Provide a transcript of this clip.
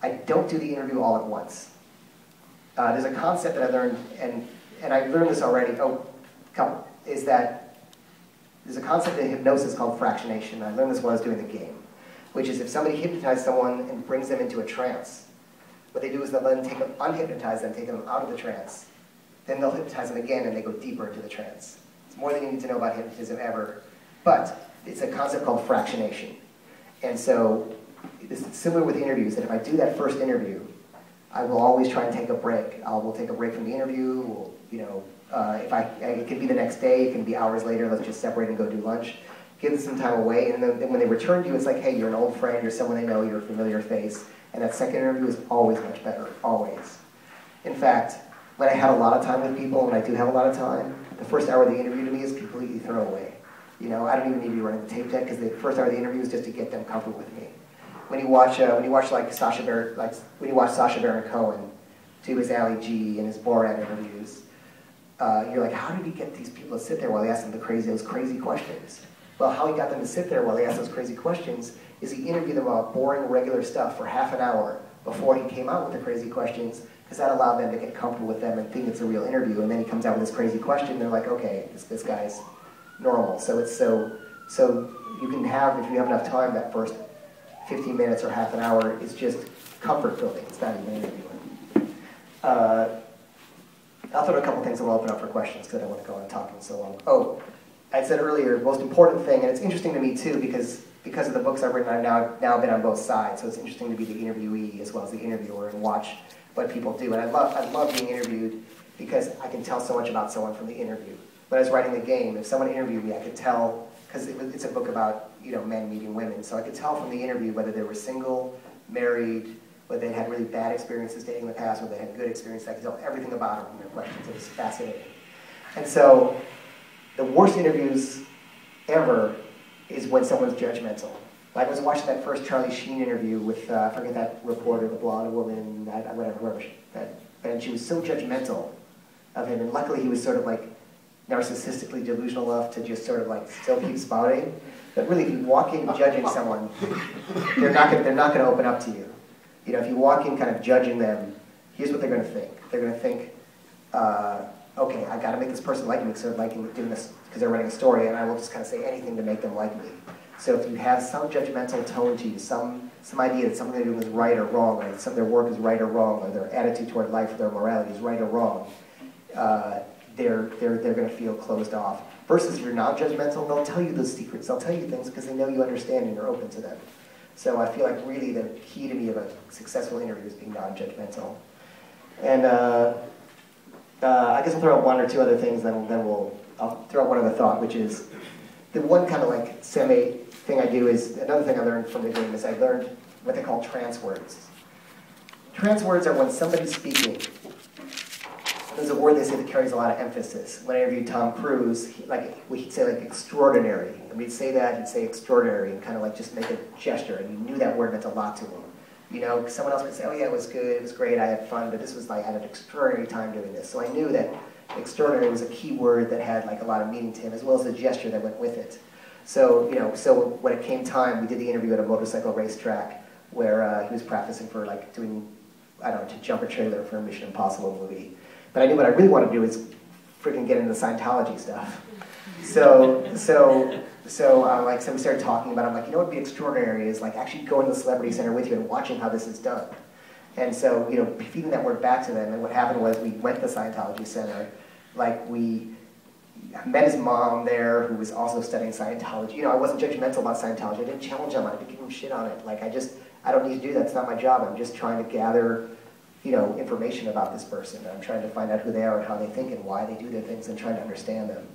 I don't do the interview all at once. There's a concept that I learned, and I learned this already, is that there's a concept in hypnosis called fractionation. I learned this while I was doing the game, which is if somebody hypnotizes someone and brings them into a trance, what they do is they'll then unhypnotize them, take them out of the trance, then they'll hypnotize them again and they go deeper into the trance. It's more than you need to know about hypnotism ever, but it's a concept called fractionation. And so it's similar with interviews, that if I do that first interview, I will always try and take a break. We'll take a break from the interview. It can be the next day, it can be hours later. Let's just separate and go do lunch. Give them some time away, and then when they return to you, it's like, hey, you're an old friend, you're someone they know, you're a familiar face, and that second interview is always much better, always. In fact, when I have a lot of time with people, and I do have a lot of time, the first hour of the interview to me is completely throwaway. I don't even need to be running the tape deck, because the first hour of the interview is just to get them comfortable with me. When you watch Sasha Baron Cohen do his Ali G and his Borat interviews, you're like, how did he get these people to sit there while he asked them those crazy questions? Well, how he got them to sit there while he asked those crazy questions is he interviewed them about boring, regular stuff for half an hour before he came out with the crazy questions, because that allowed them to get comfortable with them and think it's a real interview. And then he comes out with this crazy question, and they're like, okay, this guy's normal. So you can have, if you have enough time, that first 15 minutes or half an hour is just comfort building. It's not even interviewing. I'll throw a couple things and we'll open up for questions because I don't want to go on talking so long. Oh, I said earlier, the most important thing, and it's interesting to me too because of the books I've written, I've now been on both sides, so it's interesting to be the interviewee as well as the interviewer and watch what people do. And I love being interviewed because I can tell so much about someone from the interview. When I was writing the game, if someone interviewed me, I could tell, because it's a book about men meeting women, so I could tell from the interview whether they were single, married, whether they had really bad experiences dating in the past, whether they had good experiences. I could tell everything about them from their questions. It was fascinating. And so the worst interviews ever is when someone's judgmental. Like I was watching that first Charlie Sheen interview with, I forget that reporter, the blonde woman, whoever, and she was so judgmental of him, and luckily he was sort of like narcissistically delusional enough to just sort of like still keep spouting. But really, if you walk in judging someone, they're not going to open up to you. If you walk in kind of judging them, here's what they're going to think. They're going to think, okay, I got to make this person like me because they're doing this because they're writing a story, and I will just kind of say anything to make them like me. So if you have some judgmental tone to you, some idea that something they're doing is right or wrong, or some of their work is right or wrong, or their attitude toward life or their morality is right or wrong, they're going to feel closed off. Versus if you're not judgmental, they'll tell you those secrets. They'll tell you things because they know you understand and you're open to them. So I feel like really the key to me of a successful interview is being non-judgmental. And I guess I'll throw out one or two other things, then I'll throw out one other thought, which is the one kind of like semi thing I do is, another thing I learned from the game is I learned what they call trance words. Trance words are when somebody's speaking. There's a word they say that carries a lot of emphasis. When I interviewed Tom Cruise, he'd say like extraordinary. And we'd say that, he'd say extraordinary, and kind of like just make a gesture, and you knew that word meant a lot to him. Someone else could say, oh yeah, it was good, it was great, I had fun, but this was like, I had an extraordinary time doing this. So I knew that extraordinary was a key word that had like a lot of meaning to him, as well as the gesture that went with it. So, so when it came time, we did the interview at a motorcycle racetrack where he was practicing for like doing, to jump a trailer for a Mission Impossible movie. But I knew what I really wanted to do is freaking get into the Scientology stuff. So we started talking about it. I'm like, what would be extraordinary is like actually going to the Celebrity Center with you and watching how this is done. And so, feeding that word back to them. And what happened was we went to the Scientology Center. Like I met his mom there, who was also studying Scientology. I wasn't judgmental about Scientology. I didn't challenge him. I didn't give him shit on it. Like I don't need to do that. It's not my job. I'm just trying to gather information about this person. I'm trying to find out who they are and how they think and why they do their things and trying to understand them.